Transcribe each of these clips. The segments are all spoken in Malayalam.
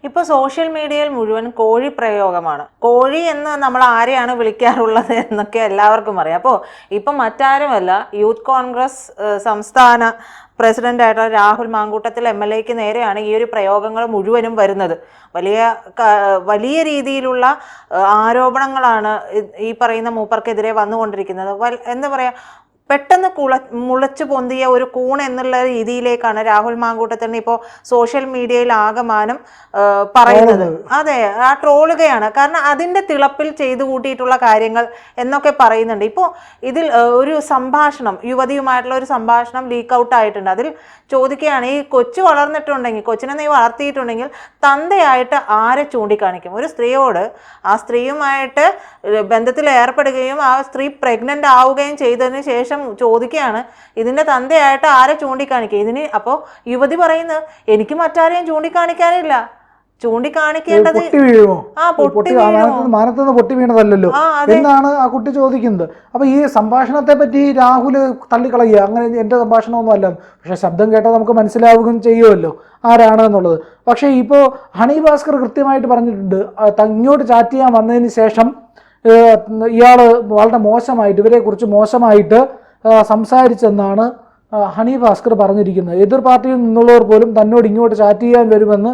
ഇപ്പോൾ സോഷ്യൽ മീഡിയയിൽ മുഴുവൻ കോഴി പ്രയോഗമാണ്. കോഴി എന്ന് നമ്മൾ ആരെയാണ് വിളിക്കാറുള്ളത് എന്നൊക്കെ എല്ലാവർക്കും അറിയാം. അപ്പോൾ ഇപ്പം മറ്റാരുമല്ല, യൂത്ത് കോൺഗ്രസ് സംസ്ഥാന പ്രസിഡൻ്റായിട്ടുള്ള രാഹുൽ മാങ്കൂട്ടത്തിൽ MLAക്ക് നേരെയാണ് ഈ ഒരു പ്രയോഗങ്ങൾ മുഴുവനും വരുന്നത്. വലിയ രീതിയിലുള്ള ആരോപണങ്ങളാണ് ഈ പറയുന്ന മൂപ്പർക്കെതിരെ വന്നുകൊണ്ടിരിക്കുന്നത്. എന്താ പറയുക, പെട്ടെന്ന് മുളച്ചു പൊന്തിയ ഒരു കൂൺ എന്നുള്ള രീതിയിലേക്കാണ് രാഹുൽ മാങ്കൂട്ടത്തിന് ഇപ്പോൾ സോഷ്യൽ മീഡിയയിൽ ആകമാനം പറയുന്നത്. അതെ, ആ ട്രോളുകയാണ്. കാരണം അതിൻ്റെ തിളപ്പിൽ ചെയ്തു കൂട്ടിയിട്ടുള്ള കാര്യങ്ങൾ എന്നൊക്കെ പറയുന്നുണ്ട്. ഇപ്പോൾ ഇതിൽ ഒരു സംഭാഷണം, യുവതിയുമായിട്ടുള്ള ഒരു സംഭാഷണം ലീക്ക് ഔട്ട് ആയിട്ടുണ്ട്. അതിൽ ചോദിക്കുകയാണ്, ഈ കൊച്ചു വളർന്നിട്ടുണ്ടെങ്കിൽ, കൊച്ചിനെ നീ വളർത്തിയിട്ടുണ്ടെങ്കിൽ തന്തയായിട്ട് ആരെ ചൂണ്ടിക്കാണിക്കും? ഒരു സ്ത്രീയോട്, ആ സ്ത്രീയുമായിട്ട് ബന്ധത്തിൽ ഏർപ്പെടുകയും ആ സ്ത്രീ പ്രഗ്നൻ്റ് ആവുകയും ചെയ്തതിന് ശേഷം ചോദിക്കുകയാണ്, ഇതിന്റെ തന്തയായിട്ട് ആരെ ചൂണ്ടിക്കാണിക്കുക? ഇതിന് അപ്പോൾ യുവതി പറയുന്നത്, എനിക്ക് മറ്റാരെയും ചൂണ്ടിക്കാണിക്കാനില്ല, ചൂണ്ടിക്കാണിക്കേണ്ടത് മാനത്തുനിന്ന് പൊട്ടി വീണതല്ലോ എന്നാണ് ആ കുട്ടി ചോദിക്കുന്നത്. അപ്പൊ ഈ സംഭാഷണത്തെ പറ്റി രാഹുൽ തള്ളിക്കളയുക, അങ്ങനെ എന്റെ സംഭാഷണമൊന്നും അല്ല, പക്ഷെ ശബ്ദം കേട്ടാൽ നമുക്ക് മനസ്സിലാവുകയും ചെയ്യുമല്ലോ ആരാണ് എന്നുള്ളത്. പക്ഷേ ഇപ്പോൾ ഹണി ഭാസ്കർ കൃത്യമായിട്ട് പറഞ്ഞിട്ടുണ്ട്, ഇങ്ങോട്ട് ചാറ്റ് ചെയ്യാൻ വന്നതിന് ശേഷം ഇയാൾ വളരെ മോശമായിട്ട്, ഇവരെക്കുറിച്ച് മോശമായിട്ട് സംസാരിച്ചെന്നാണ് ഹണി ഭാസ്കർ പറഞ്ഞിരിക്കുന്നത്. എതിർ പാർട്ടിയിൽ നിന്നുള്ളവർ പോലും തന്നോട് ഇങ്ങോട്ട് ചാറ്റ് ചെയ്യാൻ വരുമെന്ന്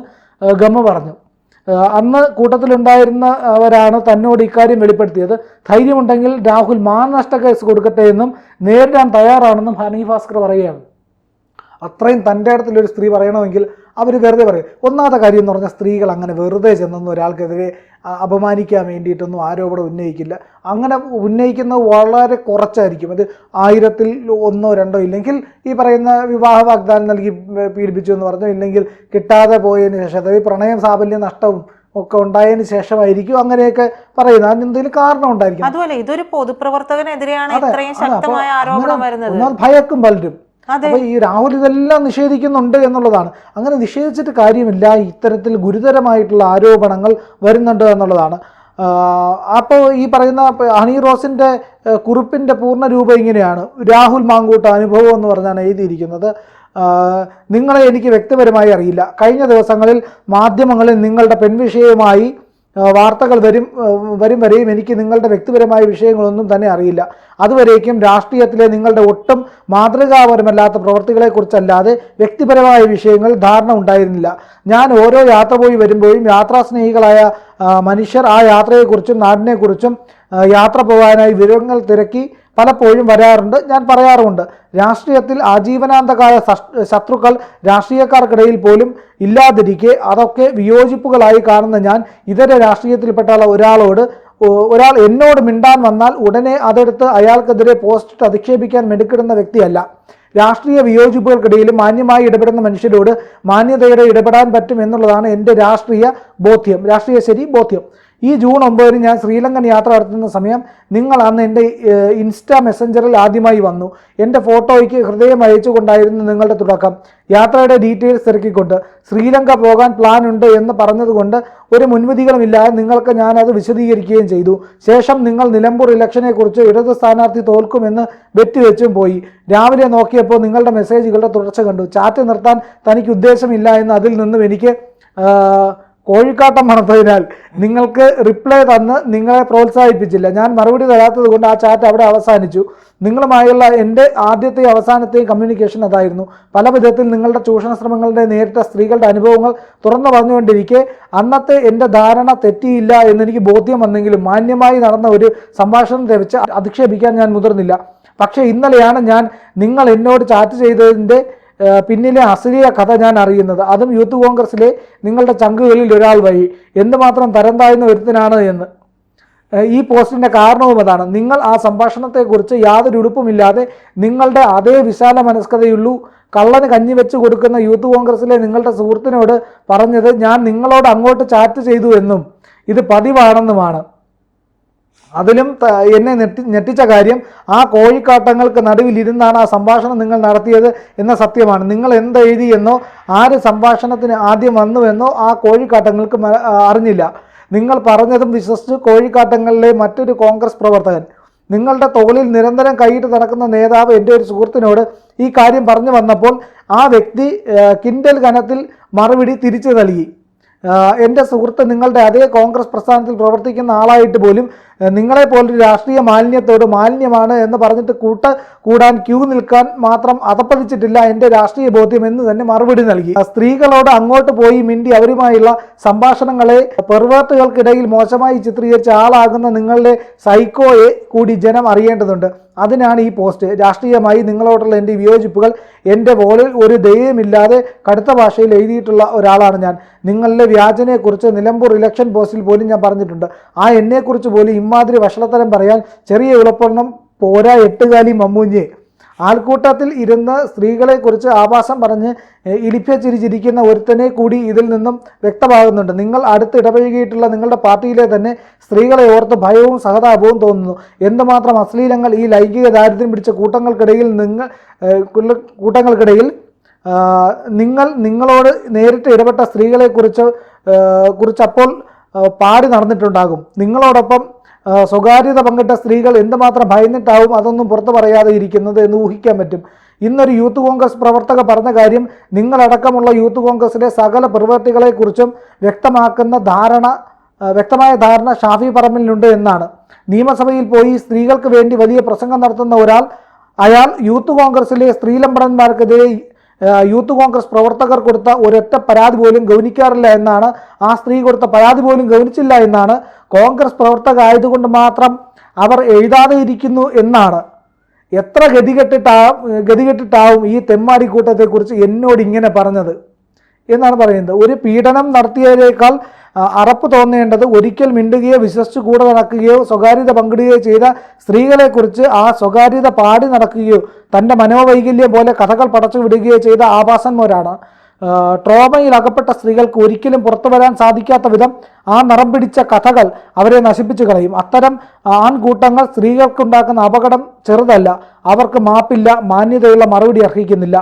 ഗമ പറഞ്ഞു. അന്ന് കൂട്ടത്തിലുണ്ടായിരുന്നവരാണ് തന്നോട് ഇക്കാര്യം വെളിപ്പെടുത്തിയത്. ധൈര്യമുണ്ടെങ്കിൽ രാഹുൽ മാനനഷ്ട കേസ് കൊടുക്കട്ടെ എന്നും നേരിടാൻ തയ്യാറാണെന്നും ഹണി ഭാസ്കർ പറയുകയാണ്. അത്രയും തൻ്റെ അടുത്തുള്ളൊരു സ്ത്രീ പറയണമെങ്കിൽ അവർ വെറുതെ പറയും. ഒന്നാമത്തെ കാര്യം എന്ന് പറഞ്ഞാൽ, സ്ത്രീകൾ അങ്ങനെ വെറുതെ ചെന്നൊന്നും ഒരാൾക്കെതിരെ അപമാനിക്കാൻ വേണ്ടിയിട്ടൊന്നും ആരോപണം ഉന്നയിക്കില്ല. അങ്ങനെ ഉന്നയിക്കുന്നത് വളരെ കുറച്ചായിരിക്കും. അത് 1000-ൽ 1-ഓ 2-ഓ, ഇല്ലെങ്കിൽ ഈ പറയുന്ന വിവാഹ വാഗ്ദാനം നൽകി പീഡിപ്പിച്ചു എന്ന് പറഞ്ഞു, ഇല്ലെങ്കിൽ കിട്ടാതെ പോയതിന് ശേഷം, അതായത് പ്രണയം, സാഫല്യം, നഷ്ടവും ഒക്കെ ഉണ്ടായതിന് ശേഷമായിരിക്കും അങ്ങനെയൊക്കെ പറയുന്നത്. അതിന് എന്തെങ്കിലും കാരണം ഉണ്ടായിരിക്കും. അതുപോലെ ഇതൊരു പൊതുപ്രവർത്തകനെതിരെയാണ് ഇത്രയും ശക്തമായ ആരോപണം വരുന്നത്. എന്നാൽ ഭയക്കും പലരും. അപ്പൊ ഈ രാഹുൽ ഇതെല്ലാം നിഷേധിക്കുന്നുണ്ട് എന്നുള്ളതാണ്. അങ്ങനെ നിഷേധിച്ചിട്ട് കാര്യമില്ല, ഇത്തരത്തിൽ ഗുരുതരമായിട്ടുള്ള ആരോപണങ്ങൾ വരുന്നുണ്ട് എന്നുള്ളതാണ്. അപ്പോൾ ഈ പറയുന്ന ഹണി റോസിന്റെ കുറിപ്പിന്റെ പൂർണ്ണ രൂപം ഇങ്ങനെയാണ്: രാഹുൽ മാങ്കൂട്ട അനുഭവം എന്ന് പറഞ്ഞാണ് എഴുതിയിരിക്കുന്നത്. നിങ്ങളെ എനിക്ക് വ്യക്തിപരമായി അറിയില്ല. കഴിഞ്ഞ ദിവസങ്ങളിൽ മാധ്യമങ്ങളിൽ നിങ്ങളുടെ പെൺവിഷയവുമായി വാർത്തകൾ വരും വരെയും എനിക്ക് നിങ്ങളുടെ വ്യക്തിപരമായ വിഷയങ്ങളൊന്നും തന്നെ അറിയില്ല. അതുവരേക്കും രാഷ്ട്രീയത്തിലെ നിങ്ങളുടെ ഒട്ടും മാതൃകാപരമല്ലാത്ത പ്രവർത്തികളെക്കുറിച്ചല്ലാതെ വ്യക്തിപരമായ വിഷയങ്ങൾ ധാരണ ഉണ്ടായിരുന്നില്ല. ഞാൻ ഓരോ യാത്ര പോയി വരുമ്പോഴും യാത്രാസ്നേഹികളായ മനുഷ്യർ ആ യാത്രയെക്കുറിച്ചും നാടിനെക്കുറിച്ചും യാത്ര പോകാനായി വിവരങ്ങൾ തിരക്കി പലപ്പോഴും വരാറുണ്ട്. ഞാൻ പറയാറുമുണ്ട്, രാഷ്ട്രീയത്തിൽ ആജീവനാന്തകാല ശത്രുക്കൾ രാഷ്ട്രീയക്കാർക്കിടയിൽ പോലും ഇല്ലാതിരിക്കെ അതൊക്കെ വിയോജിപ്പുകളായി കാണുന്ന ഞാൻ ഇതര രാഷ്ട്രീയത്തിൽപ്പെട്ട ഒരാൾ എന്നോട് മിണ്ടാൻ വന്നാൽ ഉടനെ അതെടുത്ത് അയാൾക്കെതിരെ പോസ്റ്റ് അധിക്ഷേപിക്കാൻ മെടുക്കിടുന്ന വ്യക്തിയല്ല. രാഷ്ട്രീയ വിയോജിപ്പുകൾക്കിടയിലും മാന്യമായി ഇടപെടുന്ന മനുഷ്യരോട് മാന്യതയോടെ ഇടപെടാൻ പറ്റും എന്നുള്ളതാണ് എൻ്റെ രാഷ്ട്രീയ ശരി ബോധ്യം. ഈ ജൂൺ 9 ഞാൻ ശ്രീലങ്കൻ യാത്ര നടത്തുന്ന സമയം നിങ്ങൾ അന്ന് എൻ്റെ ഇൻസ്റ്റാ മെസ്സഞ്ചറിൽ ആദ്യമായി വന്നു. എൻ്റെ ഫോട്ടോയ്ക്ക് ഹൃദയം അയച്ചുകൊണ്ടായിരുന്നു നിങ്ങളുടെ തുടക്കം. യാത്രയുടെ ഡീറ്റെയിൽസ് തിരക്കിക്കൊണ്ട് ശ്രീലങ്ക പോകാൻ പ്ലാൻ ഉണ്ട് എന്ന് പറഞ്ഞതുകൊണ്ട് ഒരു മുൻവിധികളുമില്ലാതെ നിങ്ങൾക്ക് ഞാനത് വിശദീകരിക്കുകയും ചെയ്തു. ശേഷം നിങ്ങൾ നിലമ്പൂർ ഇലക്ഷനെക്കുറിച്ച് ഇടത് സ്ഥാനാർത്ഥി തോൽക്കുമെന്ന് വെച്ചും പോയി. രാവിലെ നോക്കിയപ്പോൾ നിങ്ങളുടെ മെസ്സേജുകളുടെ തുടർച്ച കണ്ടു. ചാറ്റ് നിർത്താൻ തനിക്ക് ഉദ്ദേശമില്ല എന്ന് അതിൽ നിന്നും എനിക്ക് കോഴിക്കാട്ടം മണത്തതിനാൽ നിങ്ങൾക്ക് റിപ്ലൈ തന്ന് നിങ്ങളെ പ്രോത്സാഹിപ്പിച്ചില്ല. ഞാൻ മറുപടി തരാത്തത് കൊണ്ട് ആ ചാറ്റ് അവിടെ അവസാനിച്ചു. നിങ്ങളുമായുള്ള എൻ്റെ ആദ്യത്തെയും അവസാനത്തെയും കമ്മ്യൂണിക്കേഷൻ അതായിരുന്നു. പല വിധത്തിൽ നിങ്ങളുടെ ചൂഷണ ശ്രമങ്ങളുടെ നേരിട്ട സ്ത്രീകളുടെ അനുഭവങ്ങൾ തുറന്നു പറഞ്ഞുകൊണ്ടിരിക്കെ അന്നത്തെ എൻ്റെ ധാരണ തെറ്റിയില്ല എന്നെനിക്ക് ബോധ്യം വന്നെങ്കിലും മാന്യമായി നടന്ന ഒരു സംഭാഷണം ലഭിച്ച് അധിക്ഷേപിക്കാൻ ഞാൻ മുതിർന്നില്ല. പക്ഷേ ഇന്നലെയാണ് ഞാൻ നിങ്ങൾ എന്നോട് ചാറ്റ് ചെയ്തതിൻ്റെ പിന്നിലെ അശ്ലീല കഥ ഞാൻ അറിയുന്നത്. അതും യൂത്ത് കോൺഗ്രസിലെ നിങ്ങളുടെ ചങ്കുകളിൽ ഒരാൾ വഴി. എന്തുമാത്രം തരം താഴ്ന്ന ഒരുത്തനാണ് എന്ന്. ഈ പോസ്റ്റിൻ്റെ കാരണവും അതാണ്. നിങ്ങൾ ആ സംഭാഷണത്തെക്കുറിച്ച് യാതൊരു ഉടുപ്പുമില്ലാതെ നിങ്ങളുടെ അതേ വിശാല മനസ്കതയുള്ളൂ കള്ളന് കഞ്ഞി വെച്ച് കൊടുക്കുന്ന യൂത്ത് കോൺഗ്രസിലെ നിങ്ങളുടെ സുഹൃത്തിനോട് പറഞ്ഞത് ഞാൻ നിങ്ങളോട് അങ്ങോട്ട് ചാറ്റ് ചെയ്തു എന്നും ഇത് പതിവാണെന്നുമാണ്. അതിലും എന്നെ ഞെട്ടിച്ച കാര്യം ആ കോഴിക്കാട്ടങ്ങൾക്ക് നടുവിലിരുന്നാണ് ആ സംഭാഷണം നിങ്ങൾ നടത്തിയത് എന്ന സത്യമാണ്. നിങ്ങൾ എന്തെഴുതിയെന്നോ ആര് സംഭാഷണത്തിന് ആദ്യം വന്നുവെന്നോ ആ കോഴിക്കാട്ടങ്ങൾക്ക് അറിഞ്ഞില്ല. നിങ്ങൾ പറഞ്ഞതും വിശ്വസിച്ച് കോഴിക്കാട്ടങ്ങളിലെ മറ്റൊരു കോൺഗ്രസ് പ്രവർത്തകൻ, നിങ്ങളുടെ തോളിൽ നിരന്തരം കൈയിട്ട് നടക്കുന്ന നേതാവ് എൻ്റെ ഒരു സുഹൃത്തിനോട് ഈ കാര്യം പറഞ്ഞു വന്നപ്പോൾ ആ വ്യക്തി കിൻഡൽ കനത്തിൽ മറുപടി തിരിച്ചു നൽകി. എൻ്റെ സുഹൃത്ത് നിങ്ങളുടെ അതേ കോൺഗ്രസ് പ്രസ്ഥാനത്തിൽ പ്രവർത്തിക്കുന്ന ആളായിട്ട് പോലും നിങ്ങളെ പോലൊരു രാഷ്ട്രീയ മാലിന്യത്തോട് മാലിന്യമാണ് എന്ന് പറഞ്ഞിട്ട് കൂടാൻ ക്യൂ നിൽക്കാൻ മാത്രം അതപ്പതിച്ചിട്ടില്ല എൻ്റെ രാഷ്ട്രീയ ബോധ്യം എന്ന് തന്നെ മറുപടി നൽകി. സ്ത്രീകളോട് അങ്ങോട്ട് പോയി മിണ്ടി അവരുമായുള്ള സംഭാഷണങ്ങളെ പെർവേർട്ടുകൾക്കിടയിൽ മോശമായി ചിത്രീകരിച്ച ആളാകുന്ന നിങ്ങളുടെ സൈക്കോയെ കൂടി ജനം അറിയേണ്ടതുണ്ട്. അതിനാണ് ഈ പോസ്റ്റ്. രാഷ്ട്രീയമായി നിങ്ങളോടുള്ള എൻ്റെ വിയോജിപ്പുകൾ എൻ്റെ വോളിൽ ഒരു ദയയുമില്ലാതെ കടുത്ത ഭാഷയിൽ എഴുതിയിട്ടുള്ള ഒരാളാണ് ഞാൻ. നിങ്ങളുടെ വ്യാജനെക്കുറിച്ച് നിലമ്പൂർ ഇലക്ഷൻ പോസ്റ്റിൽ പോലും ഞാൻ പറഞ്ഞിട്ടുണ്ട്. ആ എന്നെക്കുറിച്ച് പോലും ഇമാതിരി വഷളത്തരം പറയാൻ ചെറിയ എളുപ്പമെണ്ണം പോരാ എട്ടുകാലി മമ്മൂഞ്ഞ്. ആൾക്കൂട്ടത്തിൽ ഇരുന്ന് സ്ത്രീകളെക്കുറിച്ച് ആഭാസം പറഞ്ഞ് ഇടിപ്പിച്ചിരിക്കുന്ന ഒരുത്തനെ കൂടി ഇതിൽ നിന്നും വ്യക്തമാകുന്നുണ്ട്. നിങ്ങൾ അടുത്ത് ഇടപഴകിയിട്ടുള്ള നിങ്ങളുടെ പാർട്ടിയിലെ തന്നെ സ്ത്രീകളെ ഓർത്ത് ഭയവും സഹതാപവും തോന്നുന്നു. എന്തുമാത്രം അശ്ലീലങ്ങൾ ഈ ലൈംഗിക ദാരിദ്ര്യം പിടിച്ച കൂട്ടങ്ങൾക്കിടയിൽ നിങ്ങളോട് നേരിട്ട് ഇടപെട്ട സ്ത്രീകളെക്കുറിച്ച് അപ്പോൾ പാടി നടന്നിട്ടുണ്ടാകും. നിങ്ങളോടൊപ്പം സ്വകാര്യത പങ്കിട്ട സ്ത്രീകൾ എന്തുമാത്രം ഭയന്നിട്ടാവും അതൊന്നും പുറത്തു പറയാതെ ഇരിക്കുന്നത് എന്ന് ഊഹിക്കാൻ പറ്റും. ഇന്നൊരു യൂത്ത് കോൺഗ്രസ് പ്രവർത്തക പറഞ്ഞ കാര്യം നിങ്ങളടക്കമുള്ള യൂത്ത് കോൺഗ്രസിലെ സകല പ്രവൃത്തികളെക്കുറിച്ചും വ്യക്തമായ ധാരണ ഷാഫി പറമ്പിലിനുണ്ട് എന്നാണ്. നിയമസഭയിൽ പോയി സ്ത്രീകൾക്ക് വേണ്ടി വലിയ പ്രസംഗം നടത്തുന്ന അയാൾ യൂത്ത് കോൺഗ്രസിലെ സ്ത്രീലംബടന്മാർക്കെതിരെ യൂത്ത് കോൺഗ്രസ് പ്രവർത്തകർ കൊടുത്ത ഒരൊറ്റ പരാതി പോലും ഗൗനിക്കാറില്ല എന്നാണ്. ആ സ്ത്രീ കൊടുത്ത പരാതി പോലും ഗൗനിച്ചില്ല എന്നാണ്. കോൺഗ്രസ് പ്രവർത്തക ആയതുകൊണ്ട് മാത്രം അവർ എഴുതാതെ ഇരിക്കുന്നു എന്നാണ്. എത്ര ഗതികെട്ടിട്ടാവും ഈ തെമ്മാടിക്കൂട്ടത്തെക്കുറിച്ച് എന്നോട് ഇങ്ങനെ പറഞ്ഞത് എന്നാണ് പറയുന്നത്. ഒരു പീഡനം നടത്തിയതിനേക്കാൾ അറപ്പ് തോന്നേണ്ടത് ഒരിക്കൽ മിണ്ടുകയോ വിശ്വസിച്ച് കൂടെ നടക്കുകയോ സ്വകാര്യത പങ്കിടുകയോ ചെയ്ത സ്ത്രീകളെക്കുറിച്ച് ആ സ്വകാര്യത പാടി നടക്കുകയോ തൻ്റെ മനോവൈകല്യം പോലെ കഥകൾ പടച്ചു വിടുകയോ ചെയ്ത ആഭാസന്മാരാണ്. ട്രോമയിൽ അകപ്പെട്ട സ്ത്രീകൾക്ക് ഒരിക്കലും പുറത്തു വരാൻ സാധിക്കാത്ത വിധം ആ നിറം പിടിച്ച കഥകൾ അവരെ നശിപ്പിച്ചു കളയും. അത്തരം ആൺകൂട്ടങ്ങൾ സ്ത്രീകൾക്കുണ്ടാക്കുന്ന അപകടം ചെറുതല്ല. അവർക്ക് മാപ്പില്ല, മാന്യതയുള്ള മറുപടി അർഹിക്കുന്നില്ല.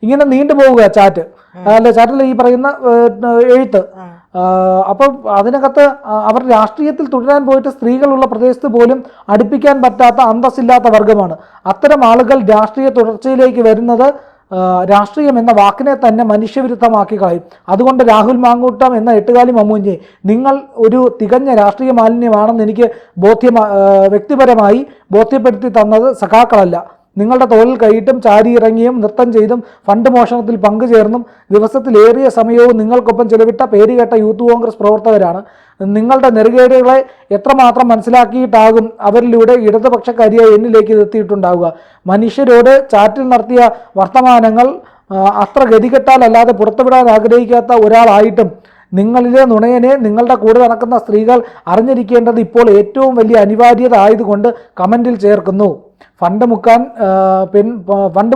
ഇങ്ങനെ നീണ്ടുപോവുക ചാറ്റിൽ ഈ പറയുന്ന എഴുത്ത്. അപ്പം അതിനകത്ത് അവർ രാഷ്ട്രീയത്തിൽ തുടരാൻ പോയിട്ട് സ്ത്രീകളുള്ള പ്രദേശത്ത് പോലും അടുപ്പിക്കാൻ പറ്റാത്ത അന്തസ്സില്ലാത്ത വർഗമാണ്. അത്തരം ആളുകൾ രാഷ്ട്രീയ തുടർച്ചയിലേക്ക് വരുന്നത് രാഷ്ട്രീയം എന്ന വാക്കിനെ തന്നെ മനുഷ്യവിരുദ്ധമാക്കി കളയും. അതുകൊണ്ട് രാഹുൽ മാങ്കൂട്ടം എന്ന എട്ടുകാലി മമ്മൂഞ്ഞെ, നിങ്ങൾ ഒരു തികഞ്ഞ രാഷ്ട്രീയ മാലിന്യമാണെന്ന് എനിക്ക് വ്യക്തിപരമായി ബോധ്യപ്പെടുത്തി തന്നത് സഖാക്കളല്ല. നിങ്ങളുടെ തോളിൽ കൈയിട്ടും ചാരിയിറങ്ങിയും നൃത്തം ചെയ്തും ഫണ്ട് മോഷണത്തിൽ പങ്കുചേർന്നും ദിവസത്തിലേറിയ സമയവും നിങ്ങൾക്കൊപ്പം ചെലവിട്ട പേരുകേട്ട യൂത്ത് കോൺഗ്രസ് പ്രവർത്തകരാണ്. നിങ്ങളുടെ നെറുകേടുകളെ എത്രമാത്രം മനസ്സിലാക്കിയിട്ടാകും അവരിലൂടെ ഇടതുപക്ഷക്കാരിയായി എന്നിലേക്ക് എത്തിയിട്ടുണ്ടാവുക. മനുഷ്യരോട് ചാറ്റിൽ നടത്തിയ വർത്തമാനങ്ങൾ അത്ര ഗതികെട്ടാലല്ലാതെ പുറത്തുവിടാൻ ആഗ്രഹിക്കാത്ത ഒരാളായിട്ടും നിങ്ങളിലെ നുണയനെ നിങ്ങളുടെ കൂടെ നടക്കുന്ന സ്ത്രീകൾ അറിഞ്ഞിരിക്കേണ്ടത് ഇപ്പോൾ ഏറ്റവും വലിയ അനിവാര്യത ആയതുകൊണ്ട് കമൻറ്റിൽ ചേർക്കുന്നു. ഫണ്ട്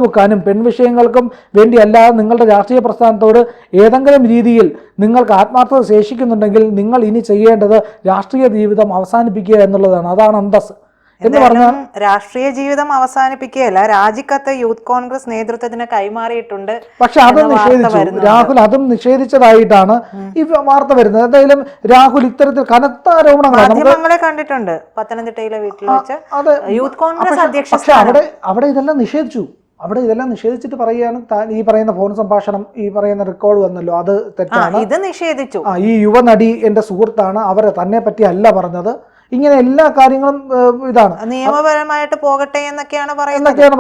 മുക്കാനും പെൺവിഷയങ്ങൾക്കും വേണ്ടിയല്ലാതെ നിങ്ങളുടെ രാഷ്ട്രീയ പ്രസ്ഥാനത്തോട് ഏതെങ്കിലും രീതിയിൽ നിങ്ങൾക്ക് ആത്മാർത്ഥത ശേഷിക്കുന്നുണ്ടെങ്കിൽ നിങ്ങൾ ഇനി ചെയ്യേണ്ടത് രാഷ്ട്രീയ ജീവിതം അവസാനിപ്പിക്കുക എന്നുള്ളതാണ്. അതാണ് അന്തസ് എന്ന് പറഞ്ഞാൽ രാഷ്ട്രീയ ജീവിതം അവസാനിപ്പിക്കുകയല്ല, രാജിക്കത്ത് യൂത്ത് കോൺഗ്രസ് നേതൃത്വത്തിന് കൈമാറിയിട്ടുണ്ട്. പക്ഷെ അത് നിഷേധിച്ചു. രാഹുൽ അതും നിഷേധിച്ചതായിട്ടാണ് ഈ വാർത്ത വരുന്നത്. എന്തായാലും രാഹുൽ ഇത്തരത്തിൽ കനത്ത ആരോപണങ്ങളെ കണ്ടിട്ടുണ്ട് പത്തനംതിട്ടയിലെ വീട്ടിൽ വെച്ച് യൂത്ത് കോൺഗ്രസ് അധ്യക്ഷ. പക്ഷെ അവിടെ ഇതെല്ലാം നിഷേധിച്ചു. നിഷേധിച്ചിട്ട് പറയുകയാണ് ഈ പറയുന്ന ഫോൺ സംഭാഷണം, ഈ പറയുന്ന റെക്കോർഡ് വന്നല്ലോ, അത് തെറ്റാണ്, ഇത് നിഷേധിച്ചു. ഈ യുവനടി എന്റെ സുഹൃത്താണ്, അവരെ തന്നെ പറ്റി അല്ല പറഞ്ഞത്. ഇങ്ങനെ എല്ലാ കാര്യങ്ങളും ഇതാണ് നിയമപരമായിട്ട് പോകട്ടെ എന്നൊക്കെയാണ്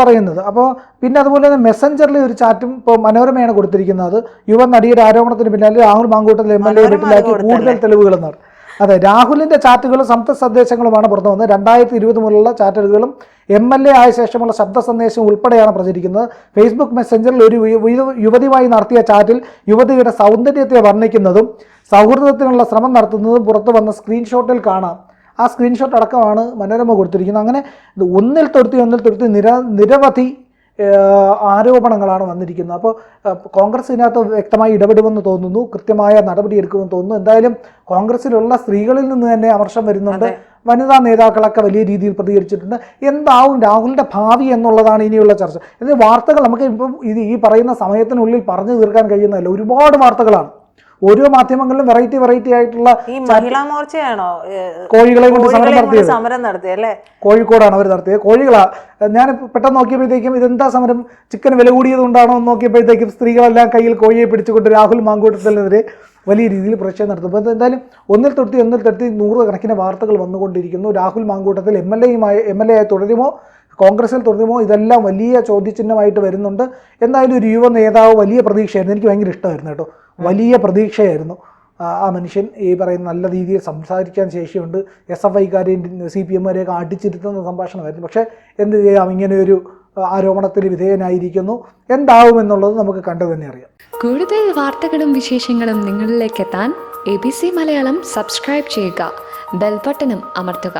പറയുന്നത്. അപ്പോൾ പിന്നെ അതുപോലെ തന്നെ മെസ്സഞ്ചറിൽ ഒരു ചാറ്റും ഇപ്പോൾ മനോരമയാണ് കൊടുത്തിരിക്കുന്നത്. യുവനടിയുടെ ആരോപണത്തിന് പിന്നാലെ രാഹുൽ മാങ്കൂട്ടത്തിൽ MLA വീട്ടിലാക്കി കൂടുതൽ തെളിവുകൾ എന്നാണ്. അതെ, രാഹുലിന്റെ ചാറ്റുകളും ശബ്ദ സന്ദേശങ്ങളുമാണ് പുറത്തു വന്നത്. 2020 മുതലുള്ള ചാറ്റുകളും MLA ആയ ശേഷമുള്ള ശബ്ദ സന്ദേശം ഉൾപ്പെടെയാണ് പ്രചരിക്കുന്നത്. ഫേസ്ബുക്ക് മെസ്സഞ്ചറിൽ ഒരു യുവതിയുമായി നടത്തിയ ചാറ്റിൽ യുവതിയുടെ സൗന്ദര്യത്തെ വർണ്ണിക്കുന്നതും സൗഹൃദത്തിനുള്ള ശ്രമം നടത്തുന്നതും പുറത്തു വന്ന സ്ക്രീൻഷോട്ടിൽ കാണാം. ആ സ്ക്രീൻഷോട്ട് അടക്കമാണ് മനോരമ കൊടുത്തിരിക്കുന്നത്. അങ്ങനെ ഒന്നിൽ തൊടുത്തി നിരവധി ആരോപണങ്ങളാണ് വന്നിരിക്കുന്നത്. അപ്പോൾ കോൺഗ്രസ് ഇതിനകത്ത് വ്യക്തമായി ഇടപെടുമെന്ന് തോന്നുന്നു, കൃത്യമായ നടപടി എടുക്കുമെന്ന് തോന്നുന്നു. എന്തായാലും കോൺഗ്രസിലുള്ള സ്ത്രീകളിൽ നിന്ന് തന്നെ അമർഷം വരുന്നുണ്ട്. വനിതാ നേതാക്കളൊക്കെ വലിയ രീതിയിൽ പ്രതികരിച്ചിട്ടുണ്ട്. എന്താവും രാഹുലിൻ്റെ ഭാവി എന്നുള്ളതാണ് ഇനിയുള്ള ചർച്ച. ഇതിന് വാർത്തകൾ നമുക്ക് ഇപ്പം ഈ പറയുന്ന സമയത്തിനുള്ളിൽ പറഞ്ഞു തീർക്കാൻ കഴിയുന്നതല്ല, ഒരുപാട് വാർത്തകളാണ്. ഓരോ മാധ്യമങ്ങളിലും വെറൈറ്റി ആയിട്ടുള്ള ഈ മഹിളാ മോർച്ചയാണോ കോഴികളെ കൊണ്ട് സമരം നടത്തിയല്ലേ? കോഴിക്കോടാണ് അവർ നടത്തിയത്. കോഴികളാ. ഞാൻ പെട്ടെന്ന് നോക്കിയപ്പോഴത്തേക്കും ഇതെന്താ സമരം, ചിക്കൻ വില കൂടിയത് കൊണ്ടാണോ എന്ന് നോക്കിയപ്പോഴത്തേക്കും സ്ത്രീകളെല്ലാം കയ്യിൽ കോഴിയെ പിടിച്ചുകൊണ്ട് രാഹുൽ മാങ്കൂട്ടത്തിനെതിരെ വലിയ രീതിയിൽ പ്രതിഷേധം നടത്തും. അപ്പോൾ എന്തായാലും ഒന്നിൽ തൊട്ട് 100 കണക്കിന് വാർത്തകൾ വന്നുകൊണ്ടിരിക്കുന്നു. Rahul Mamkootathil M L A ആയി തുടരുമോ, കോൺഗ്രസിൽ തുടരുമോ, ഇതെല്ലാം വലിയ ചോദ്യചിഹ്നമായിട്ട് വരുന്നുണ്ട്. എന്തായാലും ഒരു യുവ നേതാവ്, വലിയ പ്രതീക്ഷയായിരുന്നു. എനിക്ക് ഭയങ്കര ഇഷ്ടമായിരുന്നു കേട്ടോ, വലിയ പ്രതീക്ഷയായിരുന്നു. ആ മനുഷ്യൻ ഈ പറയുന്ന നല്ല രീതിയിൽ സംസാരിക്കാൻ ശേഷിയുണ്ട്. SFIക്കാരെയും CPMകാരെയൊക്കെ അടിച്ചിരുത്തുന്ന സംഭാഷണമായിരുന്നു. പക്ഷേ എന്ത് ചെയ്യാം, ഇങ്ങനെയൊരു ആരോപണത്തിന് വിധേയനായിരിക്കുന്നു. എന്താവുമെന്നുള്ളത് നമുക്ക് കണ്ടു തന്നെ അറിയാം. കൂടുതൽ വാർത്തകളും വിശേഷങ്ങളും നിങ്ങളിലേക്ക് എത്താൻ ABC മലയാളം സബ്സ്ക്രൈബ് ചെയ്യുക, ബെൽ ബട്ടണും അമർത്തുക.